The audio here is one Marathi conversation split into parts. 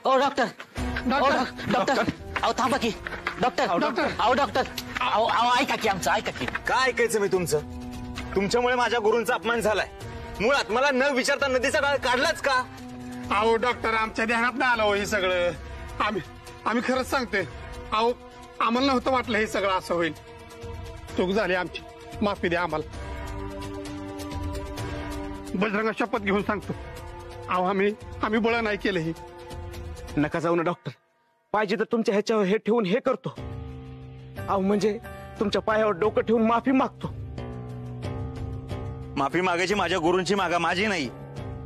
ओ डॉक्टर डॉक्टर अहो थांबा की डॉक्टर अहो डॉक्टर अहो ऐका की आमचं ऐका की. काय ऐकायचं मी तुमचं? तुमच्यामुळे माझ्या गुरूंचा अपमान झालाय. मुळात मला न विचारता नदीचा गाळ काढलाच का? अहो डॉक्टर आमच्या ध्यानात नाही आलं हे सगळं. आम्ही खरंच सांगतोय. अहो आम्हाला नव्हतं वाटलं हे सगळं असं होईल. चूक झाली आमची, माफी द्या आम्हाला. बजरंगा शपथ घेऊन सांगतो, अहो आम्ही बळ नाही केलं. हे नका जाऊ ना डॉक्टर, पाहिजे तर तुमच्या ह्याच्यावर हे ठेवून हे करतो. अहो म्हणजे तुमच्या पायावर डोकं ठेवून माफी मागतो. माफी मागायची माझ्या गुरूंची मागा, माझी नाही.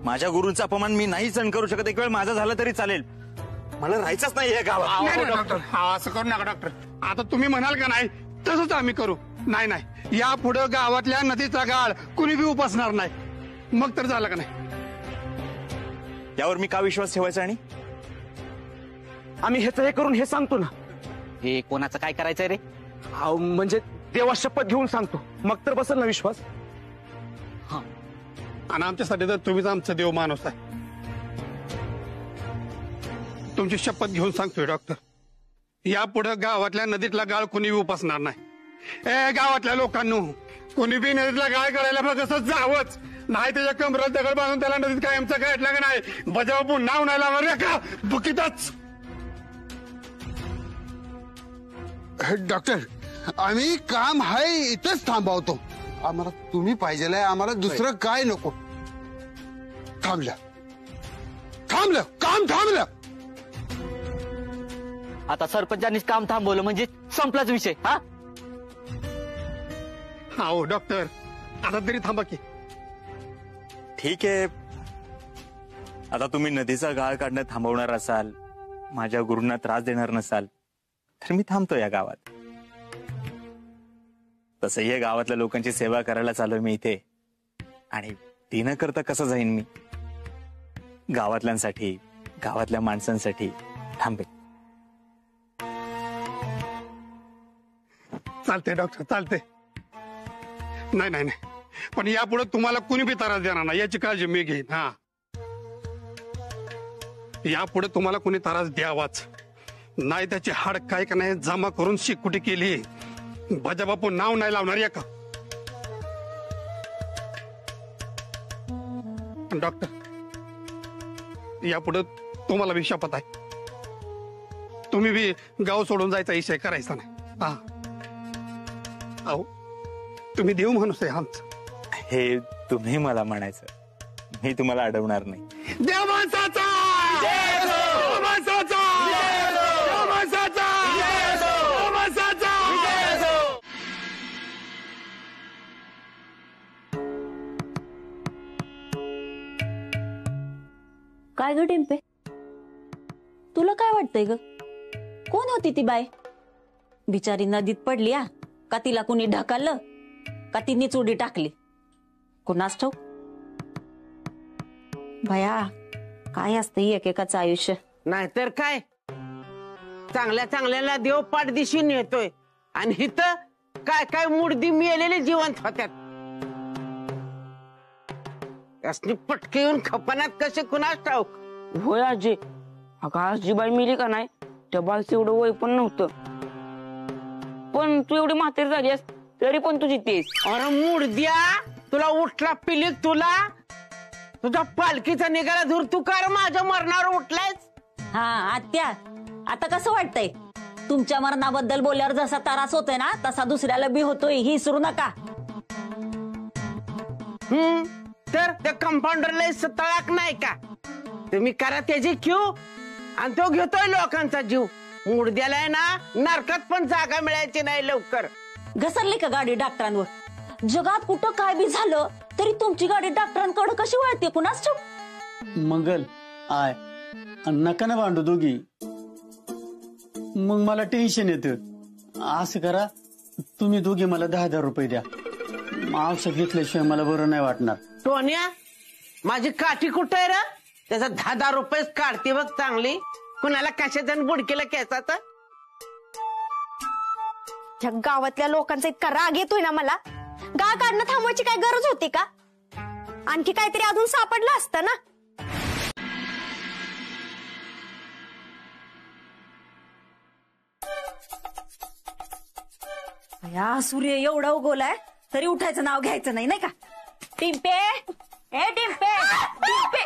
माझ्या गुरूंचा अपमान मी नाही सहन करू शकत. एक वेळ माझा झाला तरी चालेल, मला राहायचंच नाही या गावात. डॉक्टर असं करू नका डॉक्टर. आता तुम्ही म्हणाल का नाही तसंच आम्ही करू. नाही या पुढे गावातल्या नदीचा गाळ कुणी बी उपसणार नाही. मग तर झालं का नाही? यावर मी का विश्वास ठेवायचा? आणि आम्ही ह्याचं हे करून हे सांगतो ना. हे कोणाचं काय करायचंय रे? अहो म्हणजे देवा शपथ घेऊन सांगतो, मग तर बसेल ना विश्वास. आणि आमच्यासाठी तर तुम्हीच आमचा देव माणूस आहे. तुमची शपथ घेऊन सांगतोय डॉक्टर, यापुढे गावातल्या नदीतला गाळ कोणी उपसणार नाही. गावातल्या लोकांनो, कोणी बी नदीतला गाळ काढायला बघ असं जावंच नाही. त्याच्या कमरात दगड बांधून त्याला नदीत काय आमचा गाठला का नाही बजाव नाव नाही लावणार का बुकीतच. डॉक्टर आम्ही काम आहे इथंच थांबवतो. आम्हाला तुम्ही पाहिजे, आम्हाला दुसरं काय नको. थांबलं काम थांबलं. आता सरपंचांनीच काम थांबवलं म्हणजे संपलाच विषय. हा हो डॉक्टर, आता तरी थांबा की. ठीक आहे, आता तुम्ही नदीचा गाळ काढणं थांबवणार असाल, माझ्या गुरूंना त्रास देणार नसाल, तर मी थांबतो या गावात. तसंही या गावातल्या लोकांची सेवा करायला चालू मी इथे. आणि ती न करता कसं जाईन मी? गावातल्यांसाठी, गावातल्या माणसांसाठी थांबे. चालते डॉक्टर चालते. नाही पण यापुढे तुम्हाला कुणी बी त्रास देणार नाही याची काळजी मी घेईन. हा यापुढे तुम्हाला कुणी त्रास द्यावाच नाही. त्याची हाड काय का नाही जमा करून शिकुटी केली. बजाबापू नाव नाही लावणार या का? डॉक्टर यापुढे तुम्हाला बी शपथ आहे, तुम्ही बी गाव सोडून जायचा विषय करायचा नाही. हा अहो तुम्ही देव माणूस आहे आमचं. हे तुम्ही मला म्हणायचं, मी तुम्हाला अडवणार नाही. देव माणसाचा काय ग टिंपे, तुला काय वाटतंय ग? कोण होती ती बाय? बिचारी नदीत पडली का तिला कुणी ढकललं का तिने चुडी टाकली? कुणास ठाऊक. भया काय असतं एकेकाचं आयुष्य. नाहीतर काय, चांगल्या चांगल्याला देव पाठदिशी नेतोय आणि इथं काय काय मुडदी मिळालेले जिवंत होत्यात. असली पटके येऊन खपनात कसे कुणास ठाऊक. होय आजी, अगं आजीबाई मिली का नाही त्या बाईचं एवढं वय पण नव्हतं. पण तू एवढी म्हातारी झालीस तरी पण तुझी तेच. अरे मुडद्या, तुला उठला पिलीक तुला तुझा पालखीचा निघाला धूर तू कर माझ्या मरणावर उठलायस. हा आत्या, आता कसं वाटतंय? तुमच्या मरणाबद्दल बोलल्यावर जसा त्रास होतोय ना तसा दुसऱ्याला बी होतोय, ही विसरू नका. तर त्या कंपाऊंडरला तळाक नाही का? तुम्ही करा त्याची क्यू आणि तो घेतोय लोकांचा जीव. मुडद्याला आहे ना नरकात पण जागा मिळायची नाही लवकर. घसरली का गाडी डॉक्टरांवर? जगात कुठं काय बी झालं तरी तुमची गाडी डॉक्टरांकडे कशी वळते कुणास ठाऊक. मंगल आय नका ना भांडू दोघी, मग मला टेन्शन येतं. असं करा, तुम्ही दोघी मला 10,000 रुपये द्या. औषध घेतल्याशिवाय मला बरं नाही वाटणार. टोन्या, माझी काठी कुठं आहे रे? त्याचा 10,000 रुपये काढते बघ चांगली. कुणाला कशाचं बुडकेला केसाचं. गावातल्या लोकांचा इतका राग येतोय ना मला. गाळ काढणं थांबवायची काय गरज होती का? आणखी काहीतरी अजून सापडलं असतं ना. या सूर्य एवढा उगवलाय तरी उठायचं नाव घ्यायचं नाही, नाही का? टिंपे, ए टिंपे, टिंपे,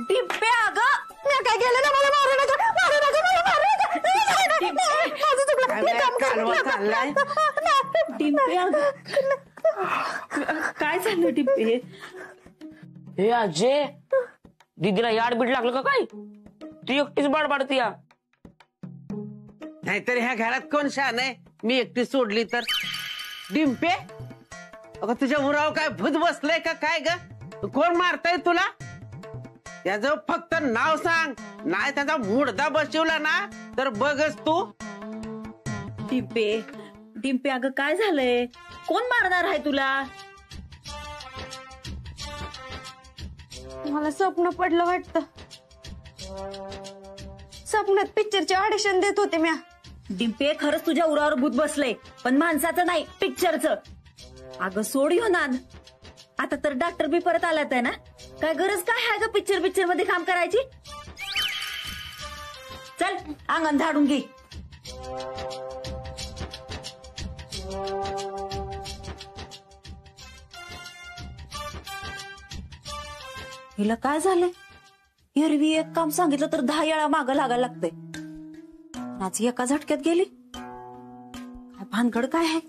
टिंपे, अगं मी काय केलं ना, मला मारू नका, मारू नका, मला मारू नका. माझं चुकलं. कालवा चाललाय. टिंपे, अगं काय झालं टिंपे? हे अजय, दीदीला याड बीड लागलं का काय? ती एकटीच बाडबाडती या. नाहीतर ह्या घरात कोण शान आहे? मी एकटी सोडली तर. डिंपे, अगं तुझ्या उराव काय भूत बसलंय का काय ग? कोण मारताय तुला? त्याचं फक्त नाव सांग, नाही त्याचा मुडदा बसवला ना तर बघच तू. टिंपे, टिंपे, अगं काय झालंय? कोण मारणार आहे तुला? मला स्वप्न पडलं वाटतं. स्वप्नात पिक्चरचे ऑडिशन देत होते म्या. डिंपे, खरंच तुझ्या उरावर भूत बसलंय, पण माणसाचं नाही, पिक्चरचं. अगं सोड हो नाद. आता तर डॉक्टर बी परत आलात आहे ना, काय गरज काय आहे ग पिक्चर मध्ये काम करायची? चल अंगण झाडून घे. हिला काय झालंय? एरवी एक काम सांगितलं तर 10 वेळा मागं लागायला लागतंय. आज एका झटक्यात गेली. काय भानगड काय आहे?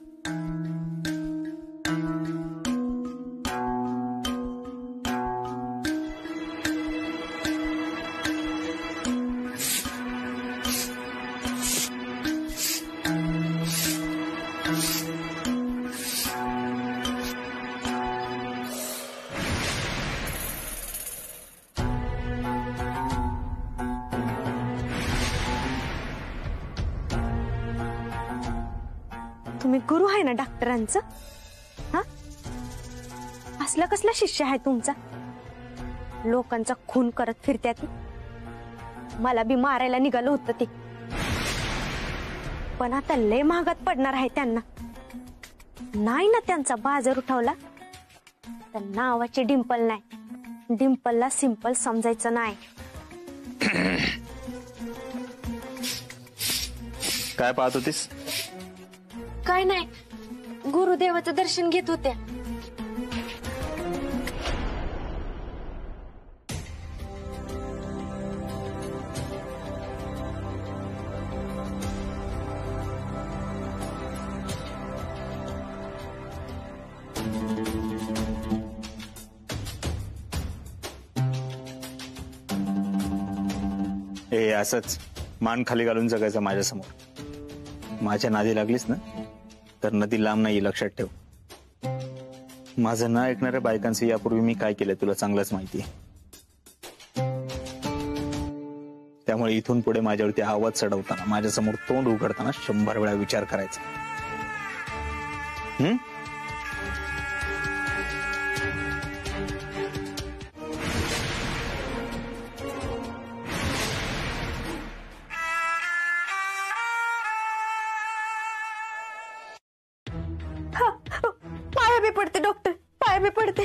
तुम्ही गुरु आहे ना डॉक्टरांचं? हा, असला कसला शिष्य आहे तुमचा? लोकांचा खून करत फिरत्या ती. मला बी मारायला निघालं होतं ते, पण आता लय महागात पडणार आहे त्यांना. नाही ना त्यांचा बाजार उठवला तर नावाची डिंपल नाही, डिंपलला सिंपल समजायचं नाही. काय पाहत होतीस? काय नाही, गुरुदेवाचं दर्शन घेत होत्या. हे असंच मान खाली घालून जगायचं माझ्यासमोर. माझ्या नादी लागलीस ना तर नदी लांब नाही, लक्षात ठेव. माझं न ऐकणाऱ्या बायकांचं यापूर्वी मी काय केलं तुला चांगलंच माहितीये. त्यामुळे इथून पुढे माझ्यावरती आवाज चढवताना, माझ्यासमोर तोंड उघडताना 100 वेळा विचार करायचा. पाया बी पडते डॉक्टर, पाया बी पडते.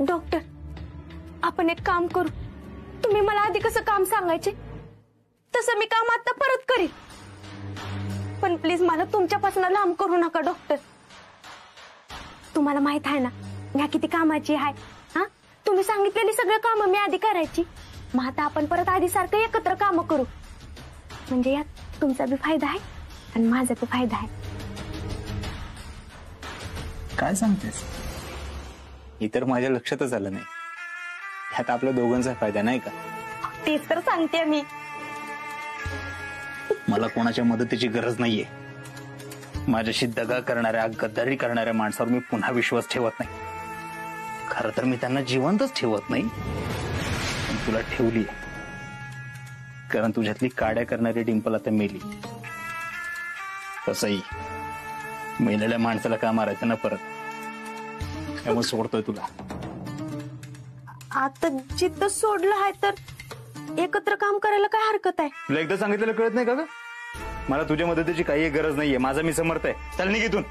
डॉक्टर, आपण एक काम करू. तुम्ही मला आधी कसं काम सांगायचे तसं मी काम आता परत करीन, पण प्लीज मला तुमच्यापासून लांब करू नका डॉक्टर. तुम्हाला माहित आहे ना मी किती कामाची आहे. हा, तुम्ही सांगितलेली सगळं काम मी आधी करायची. मग आता आपण परत आधी सारखं एकत्र काम करू, म्हणजे यात तुमचा बी फायदा आहे आणि माझा बी फायदा आहे. काय सांगतेस? इतर माझ्या लक्षातच आलं नाही. ह्यात आपल्या दोघांचा फायदा नाही का? तेच तर सांगते मी. मला कोणाच्या मदतीची गरज नाहीये. माझ्याशी दगा करणाऱ्या, गद्दारी करणाऱ्या माणसावर मी पुन्हा विश्वास ठेवत नाही. खरं तर मी त्यांना जिवंतच ठेवत नाही, पण तुला ठेवली, कारण तुझ्यातली काड्या करणारी डिंपल आता मेली. तसंही मेलेल्या माणसाला का मारायचं ना परत, त्यामुळे सोडतोय तुला. आता जिथं सोडलं आहे तर एकत्र काम करायला काय हरकत आहे? तुला एकदा सांगितलेलं कळत नाही का ग? मला तुझ्या मदतीची काही गरज नाहीये. माझा मी समर्थ आहे. चल निघ इथून.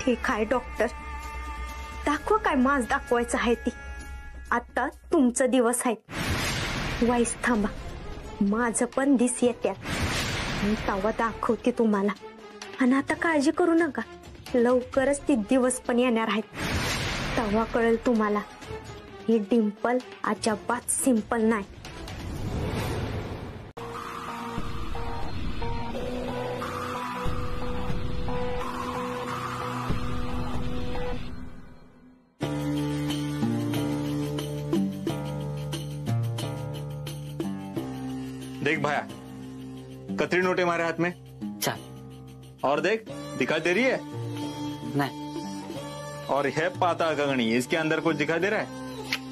ठीक आहे डॉक्टर, दाखवा काय माज दाखवायचं आहे ती. आता तुमचं दिवस आहे. वाईस थांबा, माझं पण दिस येत्यात, मी तवा दाखवते तुम्हाला. आणि आता काळजी करू नका, लवकरच ती दिवस पण येणार आहेत. तवा कळेल तुम्हाला ही डिंपल अजिबात सिंपल नाही. देख भाया, कतरी नोट है हमारे हाथ में. चल. और देख, दिखाई दे रही है? नहीं. और है पाताल कंगनी, इसके अंदर कुछ दिखाई दे रहा है?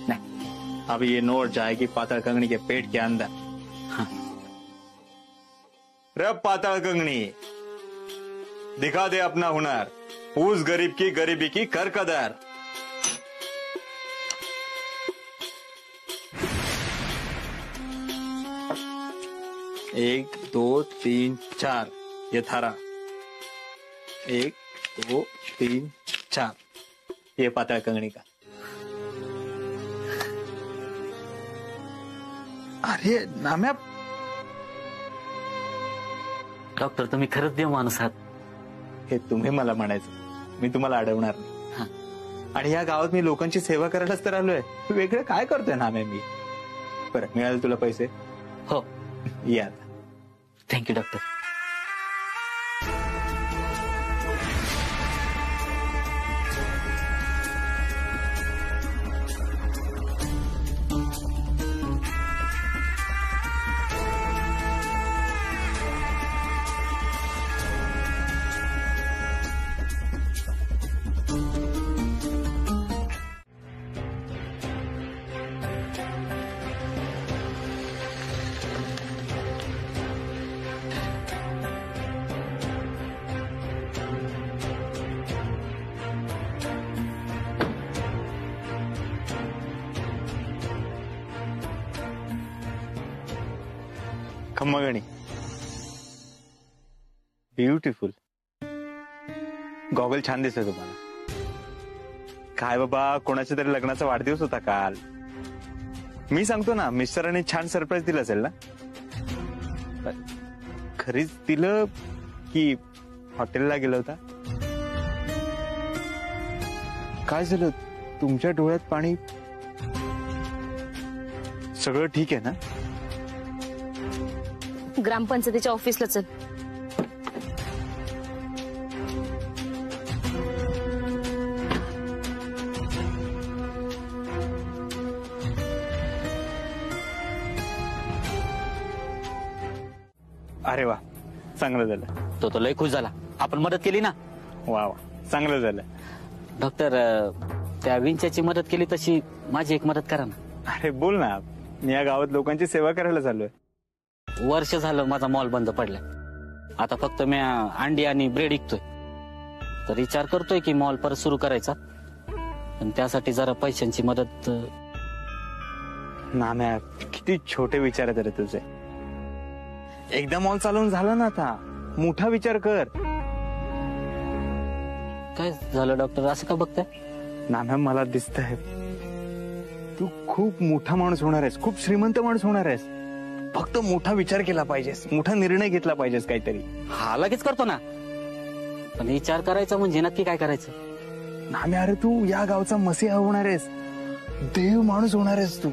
नहीं. अब ये नोट जाएगी पाताल कंगनी के पेट के अंदर. हाँ. रे पाताल कंगनी, दिखा दे अपना हुनर, उस गरीब की गरीबी की कर कदर. एक, दो, तीन, चार, ये थारा. 1, 2, 3, 4, ये पाताळ कंगणी का. अरे नाम्या, डॉक्टर तुम्ही खरंच देव माणूस आहात. हे तुम्ही मला म्हणायचं, मी तुम्हाला अडवणार नाही. आणि या गावात मी लोकांची सेवा करायलाच तर आलोय. वेगळं काय करतोय नाम्या मी. बरं, मिळाले तुला पैसे? हो. या. Thank you doctor. खम्मगणी, ब्युटिफुल. गॉगल छान दिसतोय तुम्हाला. काय बाबा, कोणाच्या तरी लग्नाचा वाढदिवस होता काल. मी सांगतो ना, मिस्टरांनी छान सरप्राईज दिलं असेल ना. खरीच दिलं की हॉटेलला गेला होता? काय झालं, तुमच्या डोळ्यात पाणी? सगळं ठीक आहे ना? ग्रामपंचायतीच्या ऑफिसला चल. अरे वा, चांगलं झालं. तो लय खुश झाला. आपण मदत केली ना. वा वा, चांगलं झालं. डॉक्टर, त्या विंच्याची मदत केली तशी माझी एक मदत करा ना. अरे बोल ना, मी या गावात लोकांची सेवा करायला चाललोय. वर्ष झालं माझा मॉल बंद पडलाय. आता फक्त मी अंडी आणि ब्रेड विकतोय. तर विचार करतोय की मॉल परत सुरू करायचा, पण त्यासाठी जरा पैशांची मदत. नाम्या, किती छोटे विचार आहेत रे तुझे. एकदा मॉल चालवून झालं ना, आता मोठा विचार कर. काय झालं डॉक्टर, असं का बघताय? नाम्या, मला दिसतंय तू खूप मोठा माणूस होणार आहेस, खूप श्रीमंत माणूस होणार आहेस. फक्त मोठा विचार केला पाहिजेस, मोठा निर्णय घेतला पाहिजेस काहीतरी. हा लगेच करतो ना, पण विचार करायचा म्हणजे नक्की काय करायचं? नाम्या, अरे तू या गावचा मसीहा होणार आहेस, देव माणूस होणार आहेस तू.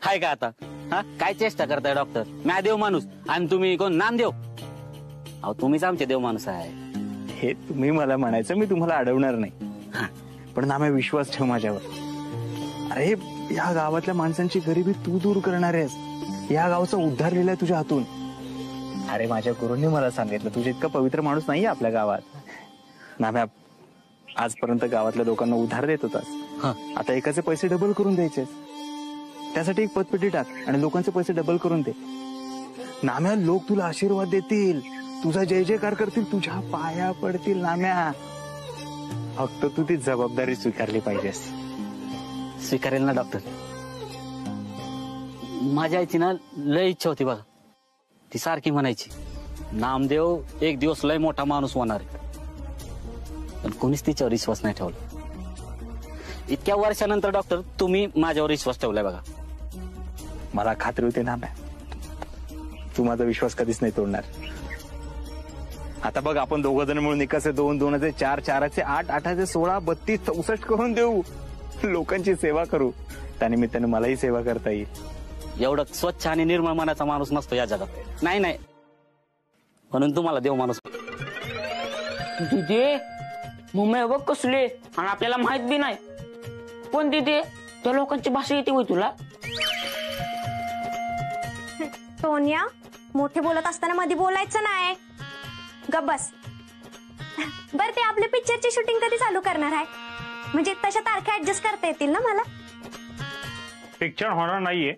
हाय का आता? हा, काय चेष्टा करताय डॉक्टर? मी देव माणूस आणि तुम्ही कोण नामदेव? अहो, तुम्हीच आमचे देव माणूस आहे. हे तुम्ही मला म्हणायचं, मी तुम्हाला अडवणार नाही. पण नाम्या, विश्वास ठेव माझ्यावर. अरे या गावातल्या माणसांची गरिबी तू दूर करणार आहेस. या गावचा उद्धार लिहिलाय तुझ्या हातून. अरे माझ्या गुरूंनी मला सांगितलं, तुझे इतका पवित्र माणूस नाहीये आपल्या गावात. नाम्या, आजपर्यंत गावातल्या लोकांना उधार देत होतास, आता एकाचे पैसे डबल करून द्यायचे. त्यासाठी एक पतपेटी टाक आणि लोकांचे पैसे डबल करून दे. नाम्या, लोक तुला आशीर्वाद देतील, तुझा जय जयकार करतील, तुझ्या पाया पडतील. नाम्या, फक्त तू ती जबाबदारी स्वीकारली पाहिजेस. स्वीकारेल ना डॉक्टर. माझ्या आईची ना लय इच्छा होती बघा. ती सारखी म्हणायची नामदेव एक दिवस लय मोठा माणूस होणार आहे. पण कोणीच तिच्यावर विश्वास नाही ठेवला. इतक्या वर्षानंतर डॉक्टर तुम्ही माझ्यावर विश्वास ठेवलाय बघा. मला खात्री होती ना तू माझा विश्वास कधीच नाही तोडणार. आता बघ आपण दोघं जण मिळून एकाचे 2, 2चे 4, 4चे 8, 8चे 16, 32, 64 करून देऊ. लोकांची सेवा करू. त्यानिमित्ताने मलाही सेवा करता येईल. एवढं स्वच्छ आणि निर्मळ मनाचा माणूस नसतो या जगात. नाही नाही म्हणून तुम्हाला देव माणूस. तिथे मम्मी बघ कसले आणि आपल्याला माहित बी नाही. पण तिथे त्या लोकांची भाषा येते होय तुला? सोनिया, मोठे बोलत असताना मध्ये बोलायचं नाही. गप बस. बर, ते आपल्या पिक्चरची शूटिंग कधी चालू करणार आहे? म्हणजे तशा तारखा ऍडजस्ट करता येतील ना मला? पिक्चर होणार नाहीये.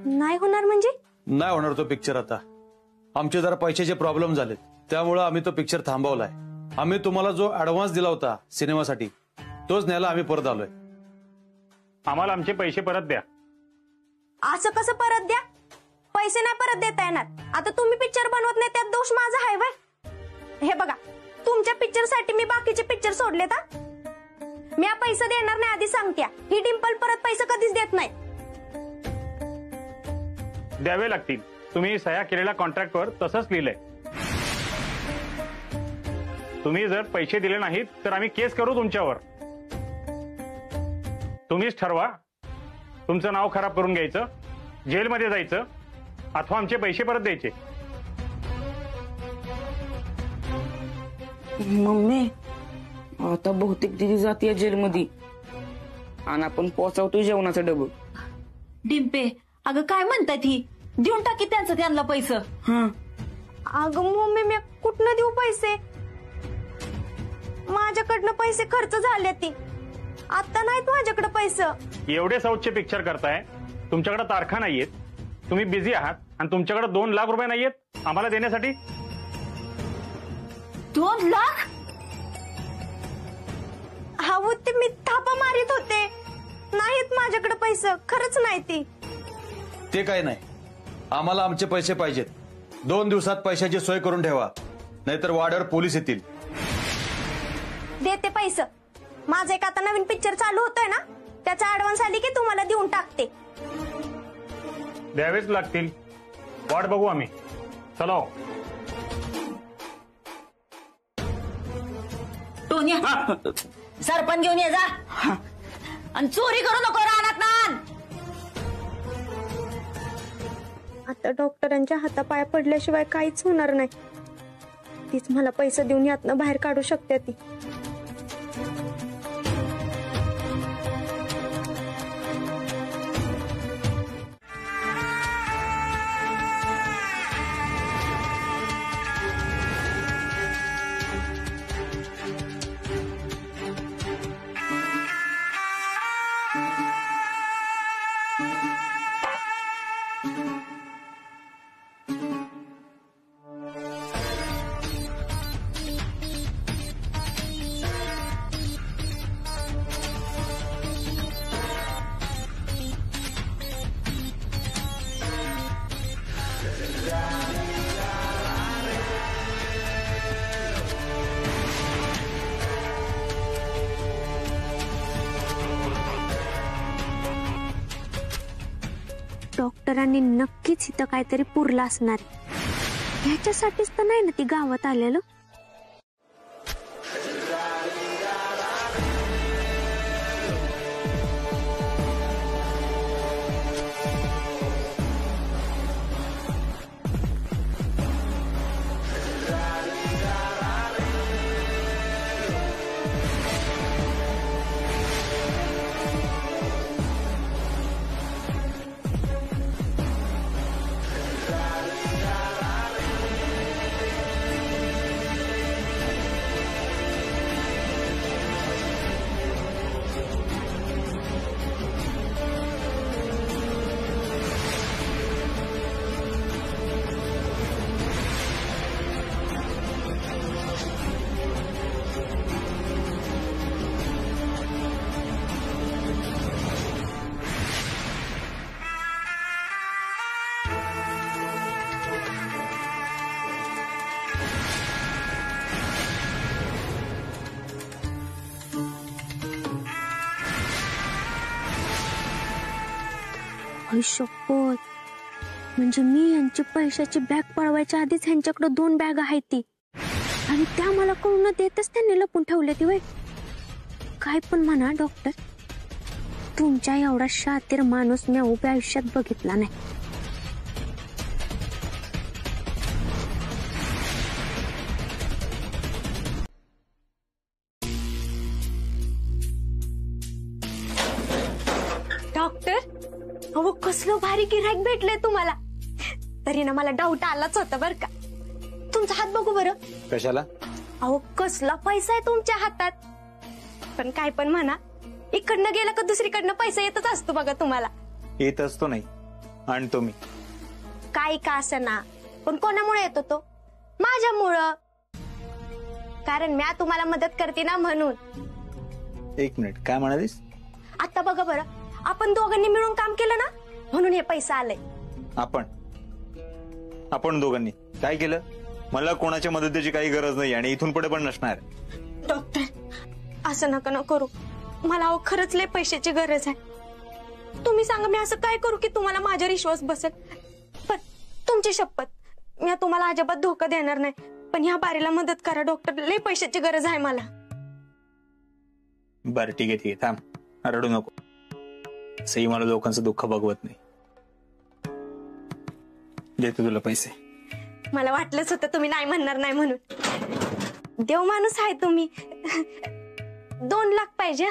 नाही होणार म्हणजे? नाही होणार तो पिक्चर. आता आमचे जरा पैशाचे प्रॉब्लेम झालेत, त्यामुळे आम्ही तो पिक्चर थांबवलाय. आम्ही तुम्हाला जो ऍडव्हान्स दिला होता सिनेमासाठी तोच न्यायला आम्ही परत आलोय. आम्हाला आमचे पैसे परत द्या. असं कसं परत द्या? पैसे नाही परत देता येणार. आता तुम्ही पिक्चर बनवत नाही त्यात दोष माझा आहे व्हय? हे बघा, तुमच्या पिक्चर साठी मी बाकीचे पिक्चर सोडले. मी पैसे देणार नाही आधी सांगत्या. ही डिंपल परत पैसे कधीच देत नाही. द्यावे लागतील. तुम्ही सह्या केलेल्या कॉन्ट्रॅक्टवर तसंच लिहिलंय. तुम्ही जर पैसे दिले नाहीत तर आम्ही केस करू तुमच्यावर. तुम्हीच ठरवा तुमचं नाव खराब करून घ्यायचं, जेलमध्ये जायचं, अथवा आमचे पैसे परत द्यायचे. मम्मी आता बहुतेक दिदी जाते जेलमध्ये आणि आपण पोहोचवतोय जेवणाचा डबं. डिंपे, अगं काय म्हणतात ही? देऊन टाकी त्यांना पैसे. अगं मम्मी, मी कुठनं देऊ पैसे? माझ्याकडनं पैसे खर्च झाले. ती आता नाहीत माझ्याकडे पैसे. एवढे साऊथचे पिक्चर करताय, तुमच्याकडे तारखा नाहीयेत, तुम्ही बिझी आहात आणि तुमच्याकडे 2 लाख रुपये नाहीयेत आम्हाला देण्यासाठी. 2 लाख? हा, ते मी थापा मारित होते. नाहीत माझ्याकडे पैसे, खरंच नाही. ती ते काय नाही, आम्हाला आमचे पैसे पाहिजेत. 2 दिवसात पैशाची सोय करून ठेवा, नाहीतर वाड्यावर पोलीस येतील. देते पैसे. माझा एक आता नवीन पिक्चर चालू होतोय ना, त्याचा ऍडव्हान्स आली की तुम्हाला देऊन टाकते. द्यावेच लागतील. वाट बघू आम्ही. चला. टोनिया, सरपंच घेऊन ये जा आणि चोरी करू नको रानात. आता डॉक्टरांच्या हातापाया पडल्याशिवाय काहीच होणार नाही. तीच मला पैसे देऊन यातनं बाहेर काढू शकते. ती डॉक्टरांनी नक्कीच इथं काहीतरी पुरलं असणार. ह्याच्यासाठीच तर नाही ना ती गावात आलेलं. आई शपथ, म्हणजे मी यांची पैशाची बॅग पळवायच्या आधीच ह्यांच्याकडे 2 बॅग आहेत ती, आणि त्या मला कळून देतच त्यांनी लपून ठेवले ती. वय काय पण म्हणा डॉक्टर, तुमच्या एवढा शातीर माणूस मी उभ्या आयुष्यात बघितला नाही. डॉक्टर, अहो कसलं भारी गिऱ्हाईक भेटलंय तुम्हाला. तरी ना मला डाऊट आलाच होता बर का. तुमचा हात बघू बरं. कशाला? अहो कसला पैसा आहे तुमच्या हातात. पण काय पण म्हणा, इकडनं गेला का दुसरीकडनं पैसा येतच असतो बघा तुम्हाला. येत असतो नाही, आणतो मी. काय का असं ना, पण कोणामुळे येतो तो? माझ्यामुळं. कारण मी तुम्हाला मदत करते ना म्हणून. 1 मिनिट, काय म्हणालीस? आता बघा बरं, आपण दोघांनी मिळून काम केलं ना, म्हणून हे पैसा आले. आपण दोघांनी काय केलं? मला कोणाच्या मदतीची काही गरज नाही आणि इथून पुढे पण नसणार. डॉक्टर, असं नका न करू. मला अहो खरंच लय पैशाची गरज आहे. तुम्ही सांगा मी असं काय करू की तुम्हाला माझ्यावर विश्वास बसेल. पण तुमची शपथ, मी तुम्हाला अजिबात धोका देणार नाही. पण ह्या बारीला मदत करा डॉक्टर, लय पैशाची गरज आहे मला. बरं ठीक आहे, थांब, रडू नको. सही मला लोकांचं दुःख बघवत नाही. देतो तुला पैसे. मला वाटलंच होतं तुम्ही नाही म्हणणार नाही म्हणून. देव माणूस आहे तुम्ही. 2 लाख पाहिजे.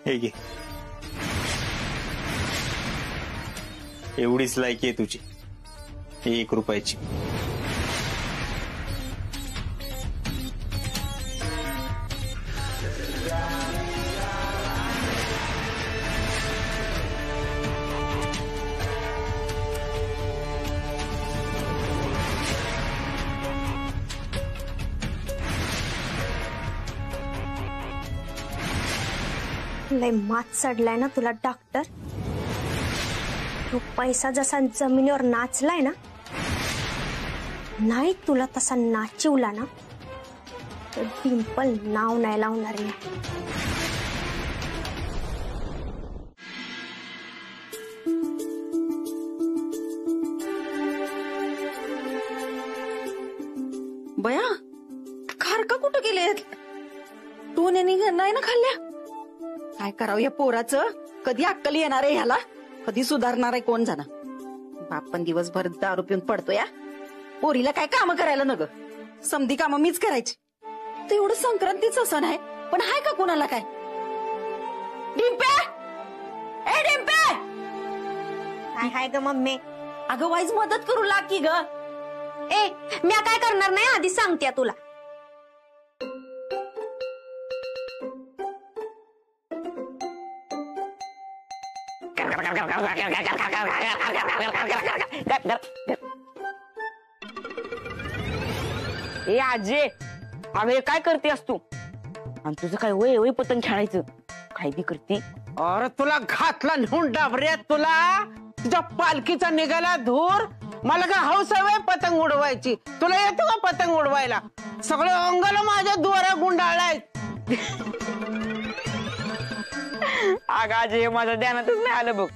हे घे. एवढीच लायकी आहे तुझी, 1 रुपयाची. लय मात चढलाय ना तुला डॉक्टर. तो पैसा जसा जमिनीवर नाचलाय ना, नाही तुला तसा नाचिवला ना, तर डिंपल नाव नाही लावणार नाही. बया, खारका कुठं गेले? टोन्यानी नाही ना खाल्ल्या? काय करावं या पोराचं? कधी अक्कल येणार आहे ह्याला? कधी सुधारणार आहे कोण जाणार? बाप पण दिवसभर दारू पिऊन पडतो या. पोरीला काय काम करायला न ग? समधी कामं मीच करायची. तर एवढं संक्रांतीचं सण आहे, पण हाय का कोणाला काय? डिंपे, ए डिंपे, काय हाय ग मम्मी? अगं वाईज मदत करू लाग की ग. ए, मी काय करणार नाही आधी सांगते तुला. ए आजे, अगं काय करतेस तू? आणि तुझं काय वय वय पतंग खेळायचं? काय बी करते? अरे तुला घातला नेऊन डाबऱ्यात. तुला तुझ्या पालखीचा निघाला धूर. मला काय हौस आहे पतंग उडवायची? तुला येतो का पतंग उडवायला? सगळे अंगाला माझ्या दोऱ्या गुंडाळाय. अगं आजे, माझ्या ध्यानातच नाही आलं बघ.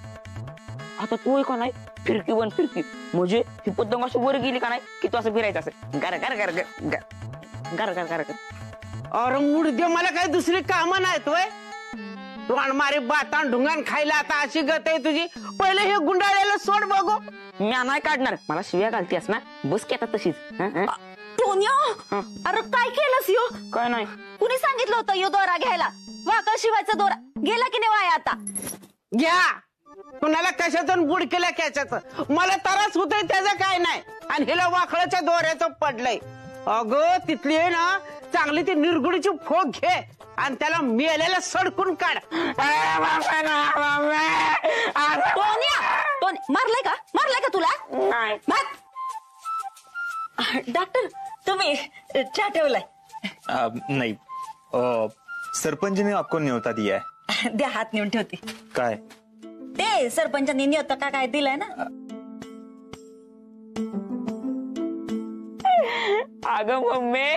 आता तू का नाही फिरकी बन फिरकी, म्हणजे ही पतंग अशी वर गेली का नाही की तू असं फिरायचं असं गर गर गर गर गर गर गर. अरे मुडदे, मला काही दुसरी कामं नाहीत वय. तू मारे बातान ढुंगान खायला आता अशी गत आहे तुझी. पहिले हे गुंडाळ्याला सोड बघू. मी नाही काढणार, मला शिव्या घालतेस ना. बस की आता तशीच. टोन्या, अरे काय केलंस यो? काय नाही. कुणी सांगितलं होतं यो दोरा घ्यायला? वाकळ शिवायचा दोरा गेला की नाही वाया आता? घ्या. कुणाला कशातून बुडकेला कॅच्याचं? मला त्रास होतोय त्याचं काय नाही. आणि हिला वाकळाच्या दोऱ्याचं पडलंय. अगं तिथली आहे ना चांगली ती निर्गुडीची फोक घे आणि त्याला मेलेला सडकून काढ. मारलाय का? मारलाय का तुला? नाही. डॉक्टर, तुम्ही चहा ठेवलाय? नहीं, सरपंच ने आपको न्योता दिया है. द्या, हात नेऊन ठेवते. काय? ते सरपंचांनी न्योता का काय दिलाय ना. अगं मम्मी,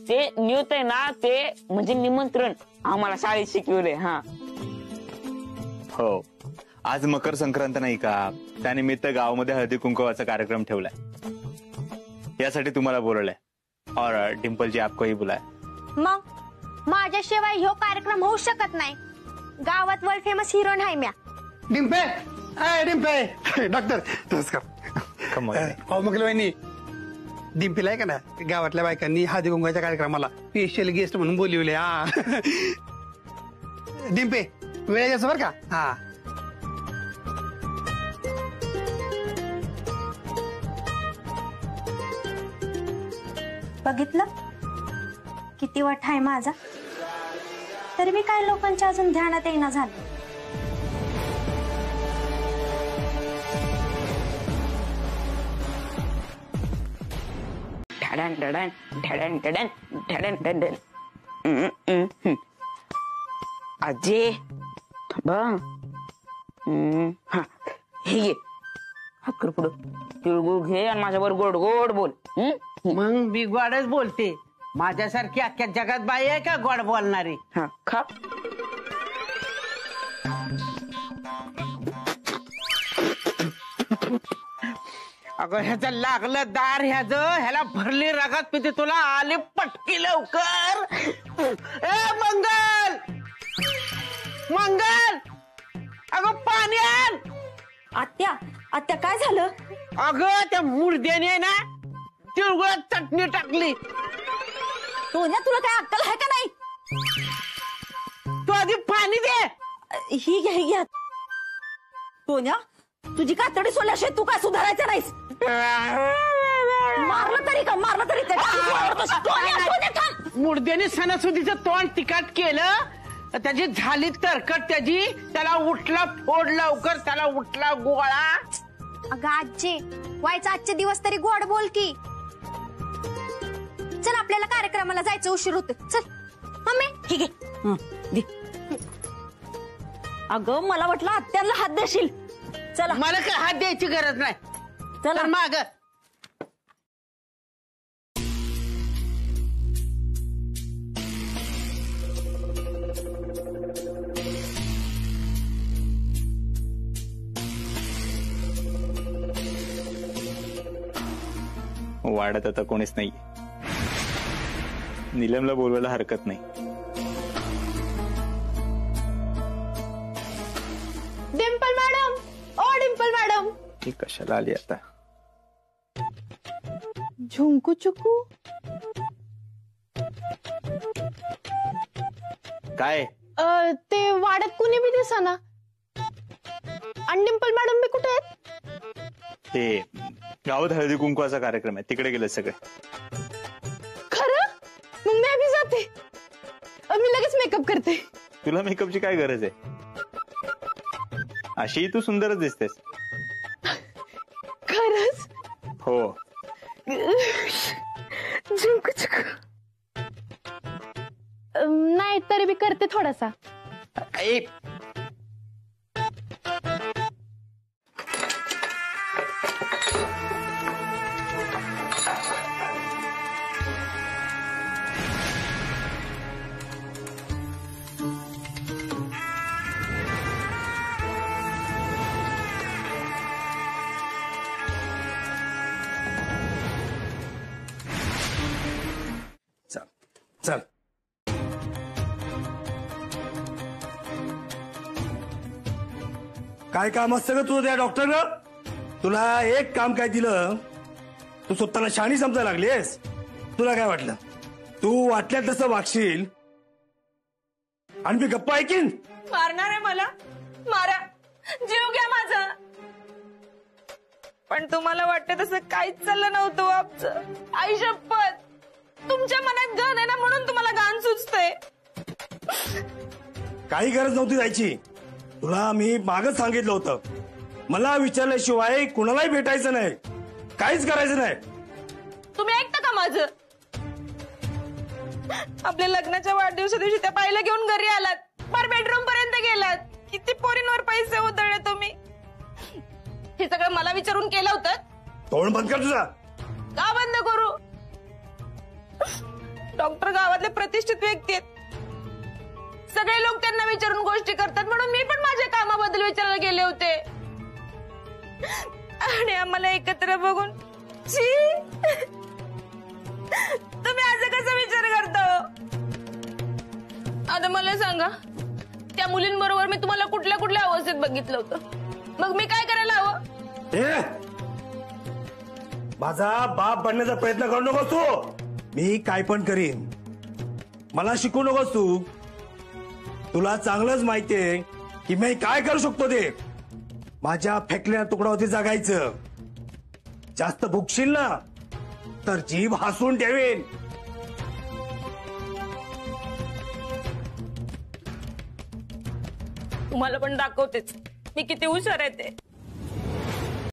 ते न्योत आहे ना, ते म्हणजे निमंत्रण. आम्हाला शाळेत शिकवले. हा हो, आज मकर संक्रांत नाही का, त्यानिमित्त गावामध्ये हळदी कुंकवाचा कार्यक्रम ठेवलाय. यासाठी तुम्हाला बोलवलंय. और डिम्पल जी आपकोही बुलाय. मग माझ्याशिवाय ह्यो कार्यक्रम होऊ शकत नाही. गावात वर्ल्ड फेमस हिरोईन आहे म्या. डिंपे, डिंपे डॉक्टर नमस्कार. मग वहिनी, डिंपीला आहे का ना गावातल्या बायकांनी हळदी कुंकवाच्या कार्यक्रमाला स्पेशल गेस्ट म्हणून बोलवले. हा डिंपे, वेळ यायचं बरं का. हा बघितलं किती वाट आहे माझा, तरी मी काय लोकांच्या अजून ध्यानात येईना झालं. ढडण ढडण ढडण ढडण ढडण ढडण. आजी थांबा. हा हे घे, हात कर पुढं. तिळगुळ घे आणि माझ्यावर गोड गोड बोल. मग मी गोडच बोलते. माझ्यासारखी अख्ख्या जगात बाई आहे का गोड बोलणारी? हा खा. अगं ह्याचं लागलं दार, ह्याला भरली रगात पिते. तुला आले पटकी लवकर. ए मंगल, मंगल, अगं पाणी आण. आत्या, आत्या काय झालं? अगं त्या मुर्द्याने ना तिळगुळात चटणी टाकली. सोन्या, तुला काय अक्कल आहे का नाही? तू आधी पाणी दे. ही घ्या, ही घ्या. सोन्या, तुझी कातडी सोल्याशिवाय तू काय सुधारायचं नाहीस. मारलं तरी का, मारलं तरी मुर्द्याने सणासुदीचं तोंड तिखट केलं. त्याची झाली तरकट, त्याला उठला फोड लवकर, त्याला उठला गोळा. अगं आजी, व्हायचा आजचे दिवस तरी गोड बोल की. चल आपल्याला कार्यक्रमाला जायचं, उशीर होतो. चल मम्मी, ठीक आहे. अगं मला वाटलं आत्यांना हात देशील. चला. मला काय हात द्यायची गरज नाही. चला माग. वाड्यात आता कोणीच नाही. नीलमला बोलवायला हरकत नाही. डिंपल मॅडम, ओ डिंपल मॅडम. ती कशाला आली आता? झुंकू चुकू काय? ते वाड्यात कुणी बी दिसेना. आणि डिंपल मॅडम बी कुठे आहेत? ते गावात हळदी कुंकवाचा कार्यक्रम आहे, तिकडे गेले सगळे. खरं? मग मी बी जाते. मी लगेच मेकअप करते. तुला मेकअपची काय गरज आहे? अशी तू सुंदरच दिसतेस. खरंच? हो. झुंकू चुकू नाही, तरी बी करते थोडासा. चल. काय काम असतं ग तुझं त्या डॉक्टरनं? तुला एक काम काय दिलं, तू स्वतःला शाणी समजायला लागलीस. तुला काय वाटलं तू वाटल्या तसं वागशील आणि मी गप्पा ऐकीन? मारणार आहे मला? मारा, जीव घ्या माझा. पण तुम्हाला वाटतं तसं काहीच चाललं नव्हतं आमचं. आई शपथ, तुमच्या मनात घाण आहे ना, म्हणून तुम्हाला घाण सुचतंय. काही गरज नव्हती जायची. तुला मी मागच सांगितलं होतं, मला विचारल्याशिवाय कुणालाही भेटायचं नाही, काहीच करायचं नाही. तुम्ही ऐकता का माझं? आपल्या लग्नाच्या वाढदिवसा दिवशी त्या बाईला घेऊन घरी आलात, फार बेडरूम पर्यंत गेलात. किती पोरींवर पैसे उधळले तुम्ही. हे सगळं मला विचारून केलं होतं? तोंड बंद कर तुझा. का बंद करू? डॉक्टर गावातले प्रतिष्ठित व्यक्ती आहेत. सगळे लोक त्यांना विचारून गोष्टी करतात, म्हणून मी पण माझ्या कामाबद्दल विचारायला गेले होते. आणि आम्हाला एकत्र बघून छी, तुम्ही असं कसा विचार करता? आता मला सांगा, त्या मुलींबरोबर मी तुम्हाला कुठल्या कुठल्या अवस्थेत बघितलं होतं, मग मी काय करायला हवं? माझा बाप बनण्याचा प्रयत्न करू नकोस तू. मी काय पण करीन, मला शिकू नकोस तू. तुला चांगलंच माहितीये की मी काय करू शकतो ते. माझ्या फेकलेल्या तुकडावरती जगायचं. जास्त भुकशील ना तर जीभ हसून ठेवेन. तुम्हाला पण दाखवतेच मी किती हुशार आहे ते.